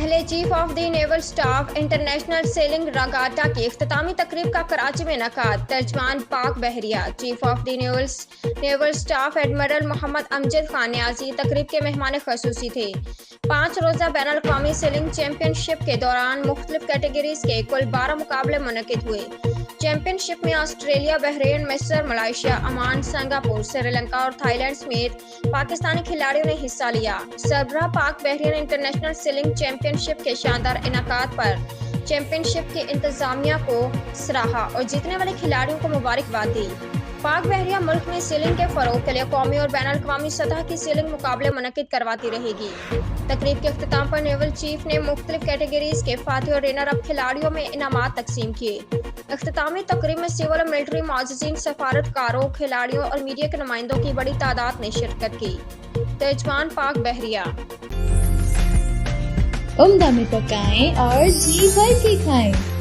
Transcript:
पहले chief of the naval staff international sailing regatta की इख्तितामी तकरीब का कराची में इनेकाद। तर्जमान पाक बहरिया chief of the naval staff admiral Mohammad Amjad Khan Niazi तकरीब के मेहमान खसूसी थे। 5 रोज़ा बैनुल अक़वामी सेलिंग चैम्पियनशिप के दौरान मुख्तलिफ कैटेगरीज के कुल 12 मुकाबले मुनक़िद हुए। चैम्पियनशिप में ऑस्ट्रेलिया, बहरीन, मिस्र, मलेशिया, ओमान, सिंगापुर, श्रीलंका और थाईलैंड समेत पाकिस्तानी खिलाड़ियों ने हिस्सा लिया। सरबराह पाक बहरीन इंटरनेशनल सेलिंग चैम्पियनशिप के शानदार इनेकाद पर चैम्पियनशिप की इंतजामिया को सराहा और जीतने वाले खिलाड़ियों को मुबारकबाद दी। पाक बहरिया मुल्क में सेलिंग के फ़रोग़ के लिए कौमी और बैनुल अक़वामी सतह की सेलिंग मुकाबले मुनक़िद करवाती रहेगी। तकरीब के अख्तिताम पर नेवल चीफ ने मुख्तलिफ कैटेगरीज के फातिह और रनर अप खिलाड़ियों में इनामात तकसीम किए। इख्तितामी तकरीब में सिविल और मिलिट्री मुआज़्ज़िज़ीन, सफारतकारों, खिलाड़ियों और मीडिया के नुमाइंदों की बड़ी तादाद ने शिरकत की। तर्जमान पाक बहरिया उम्दा में पकाएं और जी भर के खाएं।